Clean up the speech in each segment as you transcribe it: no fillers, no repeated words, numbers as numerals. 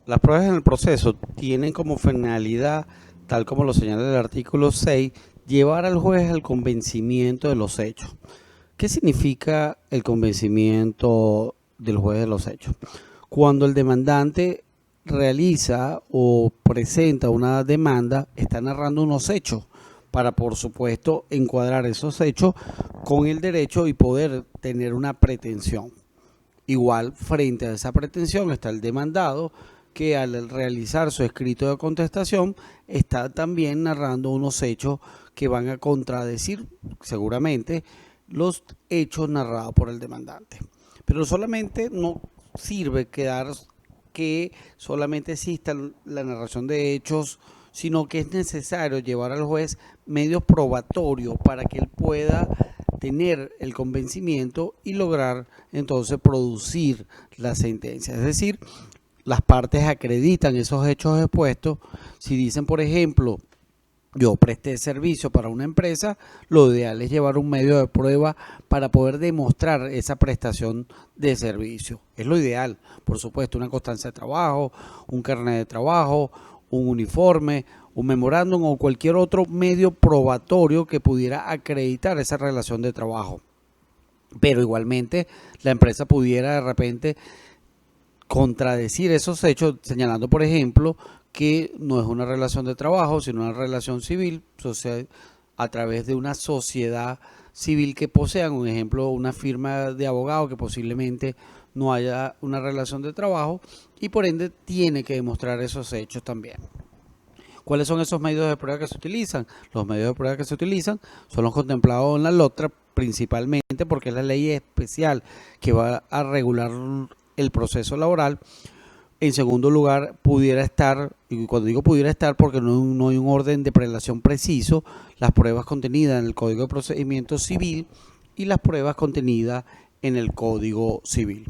Las pruebas en el proceso tienen como finalidad, tal como lo señala el artículo 6, llevar al juez al convencimiento de los hechos. ¿Qué significa el convencimiento del juez de los hechos? Cuando el demandante realiza o presenta una demanda, está narrando unos hechos para, por supuesto, encuadrar esos hechos con el derecho y poder tener una pretensión. Igual, frente a esa pretensión está el demandado, que al realizar su escrito de contestación está también narrando unos hechos que van a contradecir seguramente los hechos narrados por el demandante. Pero solamente no sirve quedar que solamente exista la narración de hechos, sino que es necesario llevar al juez medios probatorios para que él pueda tener el convencimiento y lograr entonces producir la sentencia. Es decir, las partes acreditan esos hechos expuestos. Si dicen, por ejemplo, yo presté servicio para una empresa, lo ideal es llevar un medio de prueba para poder demostrar esa prestación de servicio. Es lo ideal, por supuesto, una constancia de trabajo, un carnet de trabajo, un uniforme, un memorándum o cualquier otro medio probatorio que pudiera acreditar esa relación de trabajo. Pero igualmente la empresa pudiera de repente contradecir esos hechos, señalando, por ejemplo, que no es una relación de trabajo, sino una relación civil, social, a través de una sociedad civil que posean, un ejemplo, una firma de abogados que posiblemente no haya una relación de trabajo y por ende tiene que demostrar esos hechos también. ¿Cuáles son esos medios de prueba que se utilizan? Los medios de prueba que se utilizan son los contemplados en la LOTRA, principalmente porque es la ley especial que va a regular el proceso laboral. En segundo lugar, pudiera estar, y cuando digo pudiera estar porque no hay un orden de prelación preciso, las pruebas contenidas en el Código de Procedimiento Civil y las pruebas contenidas en el Código Civil.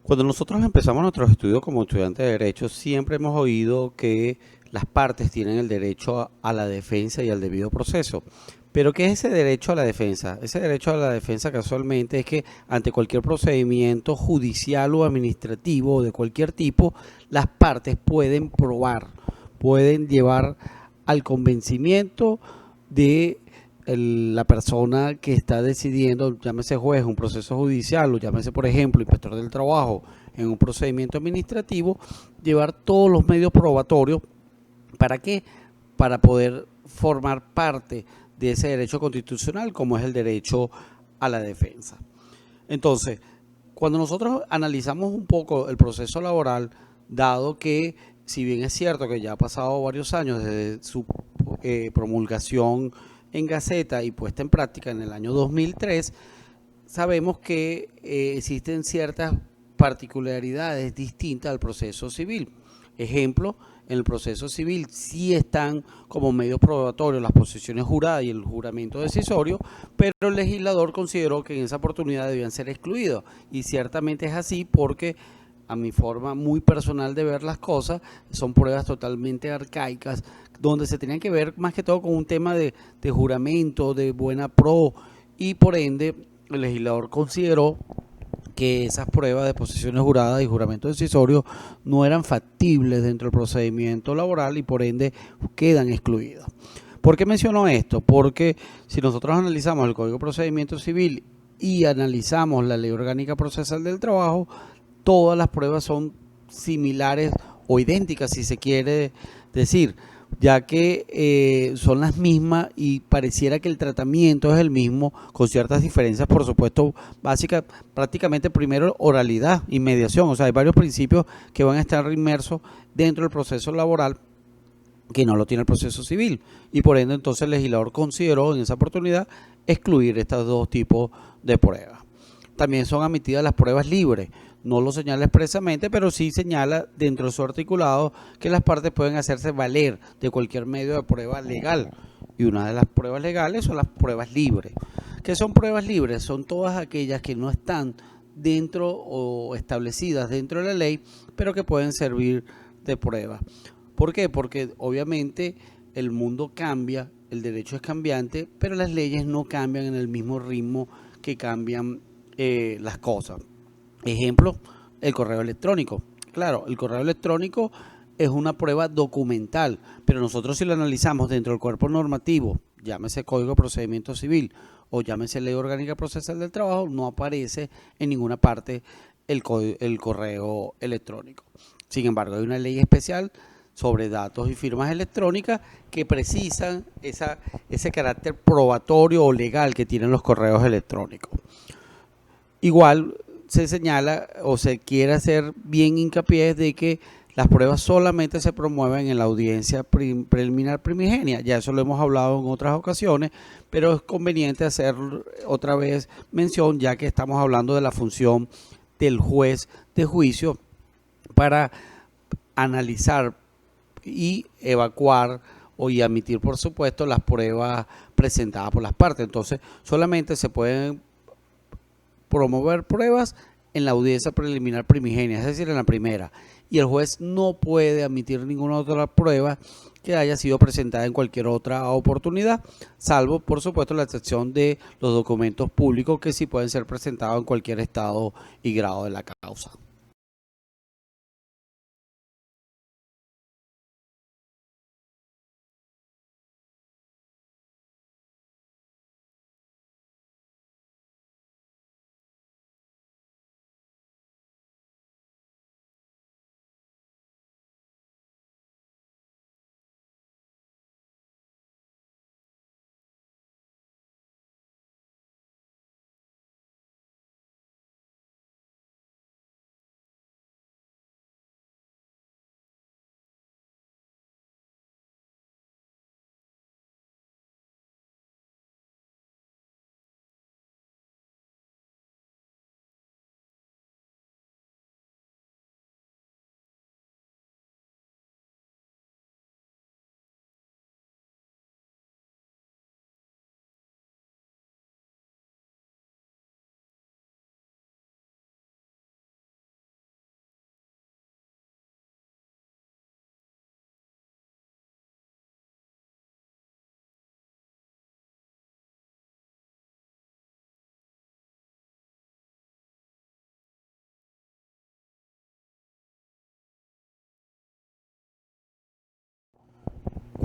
Cuando nosotros empezamos nuestros estudios como estudiantes de Derecho, siempre hemos oído que las partes tienen el derecho a la defensa y al debido proceso. Pero ¿qué es ese derecho a la defensa? Ese derecho a la defensa casualmente es que ante cualquier procedimiento judicial o administrativo de cualquier tipo, las partes pueden probar, pueden llevar al convencimiento de la persona que está decidiendo, llámese juez, un proceso judicial o llámese, por ejemplo, inspector del trabajo en un procedimiento administrativo, llevar todos los medios probatorios. ¿Para qué? Para poder formar parte de ese derecho constitucional como es el derecho a la defensa. Entonces, cuando nosotros analizamos un poco el proceso laboral, dado que si bien es cierto que ya ha pasado varios años desde su promulgación en Gaceta y puesta en práctica en el año 2003, sabemos que existen ciertas particularidades distintas al proceso civil. Ejemplo, en el proceso civil sí están como medios probatorios las posiciones juradas y el juramento decisorio, pero el legislador consideró que en esa oportunidad debían ser excluidos. Y ciertamente es así porque a mi forma muy personal de ver las cosas, son pruebas totalmente arcaicas, donde se tenían que ver más que todo con un tema de juramento, de buena pro, y por ende el legislador consideró que esas pruebas de posiciones juradas y juramento decisorio no eran factibles dentro del procedimiento laboral y por ende quedan excluidas. ¿Por qué menciono esto? Porque si nosotros analizamos el Código de Procedimiento Civil y analizamos la Ley Orgánica Procesal del Trabajo, todas las pruebas son similares o idénticas, si se quiere decir, ya que son las mismas y pareciera que el tratamiento es el mismo, con ciertas diferencias, por supuesto, básicas, prácticamente primero oralidad y mediación, o sea, hay varios principios que van a estar inmersos dentro del proceso laboral que no lo tiene el proceso civil, y por ende entonces el legislador consideró en esa oportunidad excluir estos dos tipos de pruebas. También son admitidas las pruebas libres, no lo señala expresamente, pero sí señala dentro de su articulado que las partes pueden hacerse valer de cualquier medio de prueba legal, y una de las pruebas legales son las pruebas libres. ¿Qué son pruebas libres? Son todas aquellas que no están dentro o establecidas dentro de la ley, pero que pueden servir de prueba. ¿Por qué? Porque obviamente el mundo cambia, el derecho es cambiante, pero las leyes no cambian en el mismo ritmo que cambian las cosas. Ejemplo, el correo electrónico. Claro, el correo electrónico es una prueba documental, pero nosotros si lo analizamos dentro del cuerpo normativo, llámese Código de Procedimiento Civil o llámese Ley Orgánica Procesal del Trabajo, no aparece en ninguna parte el correo electrónico. Sin embargo, hay una ley especial sobre datos y firmas electrónicas que precisan ese carácter probatorio o legal que tienen los correos electrónicos. Igual se señala o se quiere hacer bien hincapié de que las pruebas solamente se promueven en la audiencia preliminar primigenia. Ya eso lo hemos hablado en otras ocasiones, pero es conveniente hacer otra vez mención, ya que estamos hablando de la función del juez de juicio para analizar y evacuar y admitir, por supuesto, las pruebas presentadas por las partes. Entonces, solamente se pueden promover pruebas en la audiencia preliminar primigenia, es decir, en la primera. Y el juez no puede admitir ninguna otra prueba que haya sido presentada en cualquier otra oportunidad, salvo, por supuesto, la excepción de los documentos públicos que sí pueden ser presentados en cualquier estado y grado de la causa.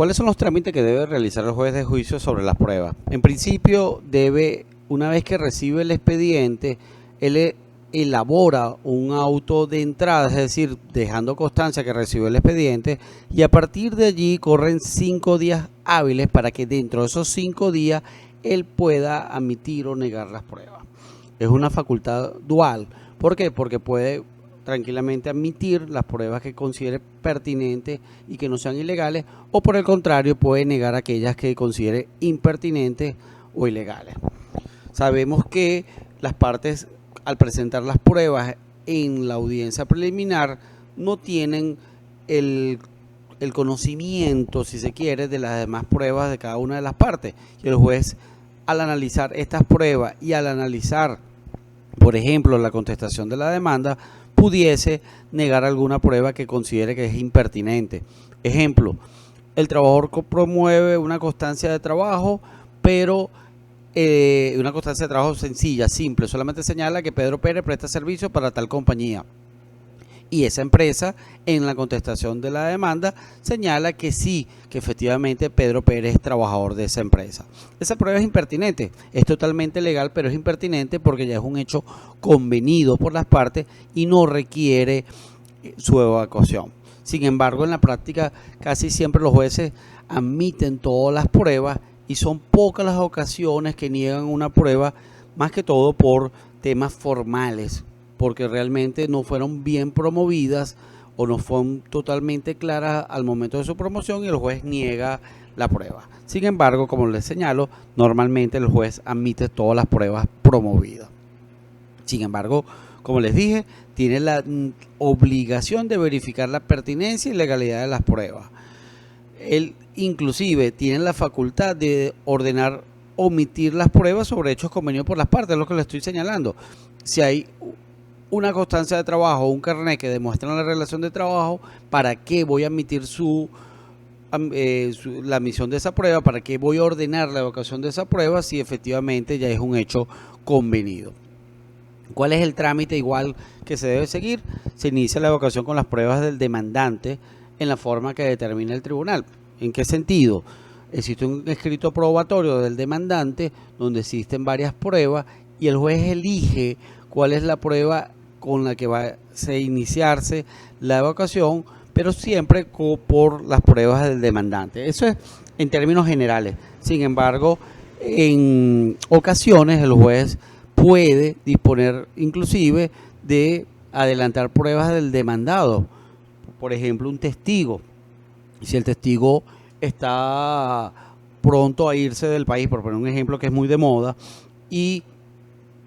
¿Cuáles son los trámites que debe realizar el juez de juicio sobre las pruebas? En principio, una vez que recibe el expediente, él elabora un auto de entrada, es decir, dejando constancia que recibió el expediente, y a partir de allí corren 5 días hábiles para que dentro de esos 5 días él pueda admitir o negar las pruebas. Es una facultad dual. ¿Por qué? Porque puede tranquilamente admitir las pruebas que considere pertinentes y que no sean ilegales, o por el contrario puede negar aquellas que considere impertinentes o ilegales. Sabemos que las partes, al presentar las pruebas en la audiencia preliminar, no tienen el, el conocimiento, si se quiere, de las demás pruebas de cada una de las partes. Y el juez, al analizar estas pruebas y al analizar, por ejemplo, la contestación de la demanda, pudiese negar alguna prueba que considere que es impertinente. Ejemplo, el trabajador promueve una constancia de trabajo, pero una constancia de trabajo sencilla, simple, solamente señala que Pedro Pérez presta servicio para tal compañía. Y esa empresa, en la contestación de la demanda, señala que sí, que efectivamente Pedro Pérez es trabajador de esa empresa. Esa prueba es impertinente, es totalmente legal, pero es impertinente porque ya es un hecho convenido por las partes y no requiere su evacuación. Sin embargo, en la práctica casi siempre los jueces admiten todas las pruebas y son pocas las ocasiones que niegan una prueba, más que todo por temas formales, porque realmente no fueron bien promovidas o no fueron totalmente claras al momento de su promoción y el juez niega la prueba. Sin embargo, como les señalo, normalmente el juez admite todas las pruebas promovidas. Sin embargo, como les dije, tiene la obligación de verificar la pertinencia y legalidad de las pruebas. Él inclusive tiene la facultad de ordenar omitir las pruebas sobre hechos convenidos por las partes, es lo que le estoy señalando. Si hay una constancia de trabajo o un carnet que demuestran la relación de trabajo, ¿para qué voy a admitir la admisión de esa prueba? ¿Para qué voy a ordenar la evacuación de esa prueba si efectivamente ya es un hecho convenido? ¿Cuál es el trámite igual que se debe seguir? Se inicia la evacuación con las pruebas del demandante en la forma que determina el tribunal. ¿En qué sentido? Existe un escrito probatorio del demandante donde existen varias pruebas y el juez elige cuál es la prueba con la que va a iniciarse la evacuación, pero siempre por las pruebas del demandante. Eso es en términos generales. Sin embargo, en ocasiones el juez puede disponer inclusive de adelantar pruebas del demandado. Por ejemplo, un testigo. Si el testigo está pronto a irse del país, por poner un ejemplo que es muy de moda, y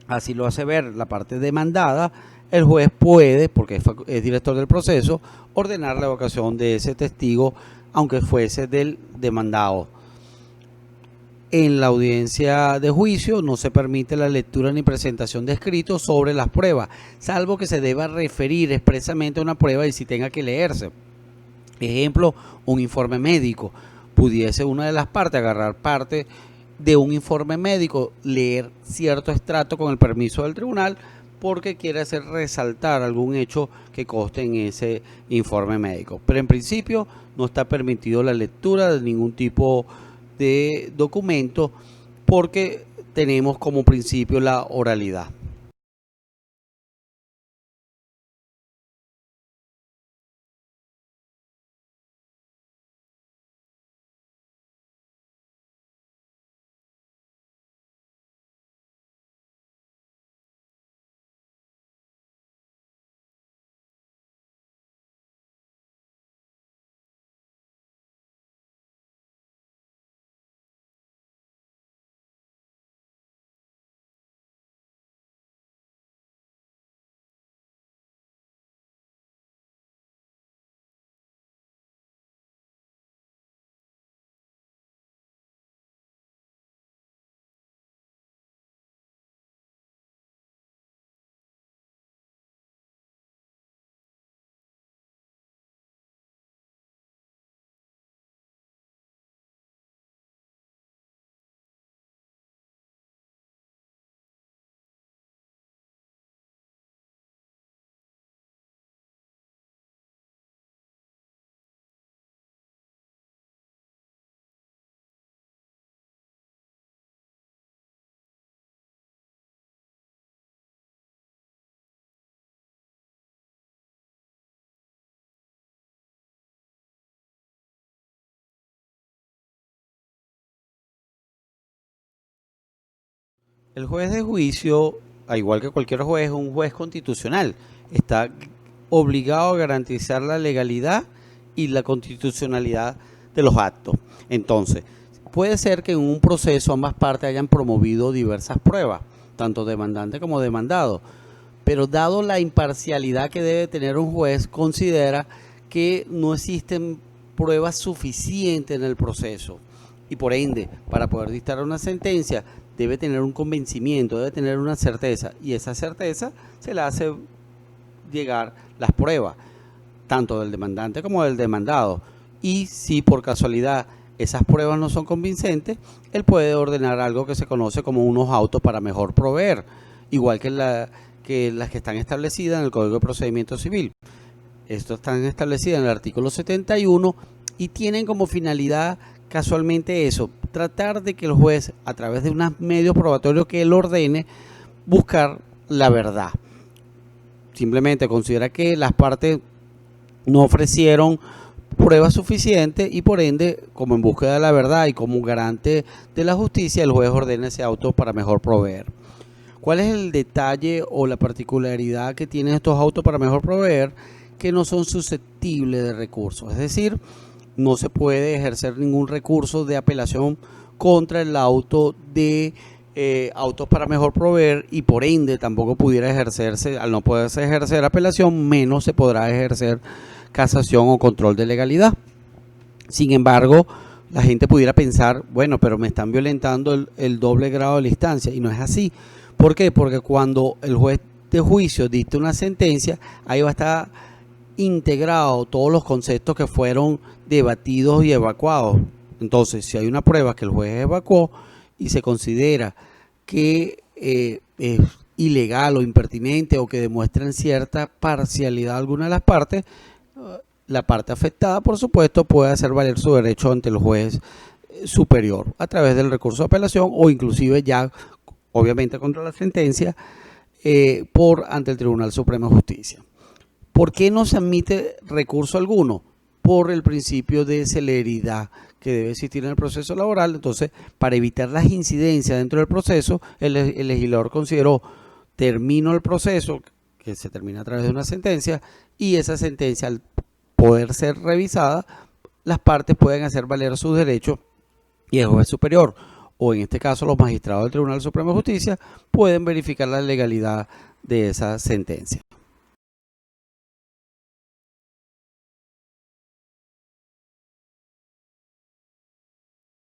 así lo hace ver la parte demandada, el juez puede, porque es director del proceso, ordenar la evacuación de ese testigo, aunque fuese del demandado. En la audiencia de juicio no se permite la lectura ni presentación de escritos sobre las pruebas, salvo que se deba referir expresamente a una prueba y si tenga que leerse. Ejemplo, un informe médico. Pudiese una de las partes agarrar parte de un informe médico, leer cierto extracto con el permiso del tribunal, porque quiere hacer resaltar algún hecho que conste en ese informe médico. Pero en principio no está permitido la lectura de ningún tipo de documento porque tenemos como principio la oralidad. El juez de juicio, al igual que cualquier juez, es un juez constitucional. Está obligado a garantizar la legalidad y la constitucionalidad de los actos. Entonces, puede ser que en un proceso ambas partes hayan promovido diversas pruebas, tanto demandante como demandado, pero dado la imparcialidad que debe tener un juez, considera que no existen pruebas suficientes en el proceso y por ende, para poder dictar una sentencia, debe tener un convencimiento, debe tener una certeza, y esa certeza se le hace llegar las pruebas, tanto del demandante como del demandado. Y si por casualidad esas pruebas no son convincentes, él puede ordenar algo que se conoce como unos autos para mejor proveer, igual que las que están establecidas en el Código de Procedimiento Civil. Estos están establecidas en el artículo 71 y tienen como finalidad casualmente eso, tratar de que el juez, a través de unos medios probatorios que él ordene, buscar la verdad. Simplemente considera que las partes no ofrecieron pruebas suficientes y por ende, como en búsqueda de la verdad y como un garante de la justicia, el juez ordena ese auto para mejor proveer. ¿Cuál es el detalle o la particularidad que tienen estos autos para mejor proveer? Que no son susceptibles de recursos, es decir, no se puede ejercer ningún recurso de apelación contra el auto de autos para mejor proveer, y por ende tampoco pudiera ejercerse, al no poderse ejercer apelación, menos se podrá ejercer casación o control de legalidad. Sin embargo, la gente pudiera pensar, bueno, pero me están violentando el doble grado de la instancia, y no es así. ¿Por qué? Porque cuando el juez de juicio dicta una sentencia, ahí va a estar integrado todos los conceptos que fueron debatidos y evacuados. Entonces, si hay una prueba que el juez evacuó y se considera que es ilegal o impertinente o que demuestran cierta parcialidad alguna de las partes, la parte afectada, por supuesto, puede hacer valer su derecho ante el juez superior a través del recurso de apelación o inclusive ya, obviamente, contra la sentencia ante el Tribunal Supremo de Justicia. ¿Por qué no se admite recurso alguno? Por el principio de celeridad que debe existir en el proceso laboral. Entonces, para evitar las incidencias dentro del proceso, el legislador consideró: termino el proceso, que se termina a través de una sentencia, y esa sentencia, al poder ser revisada, las partes pueden hacer valer sus derechos y el juez superior, o en este caso los magistrados del Tribunal Supremo de Justicia, pueden verificar la legalidad de esa sentencia.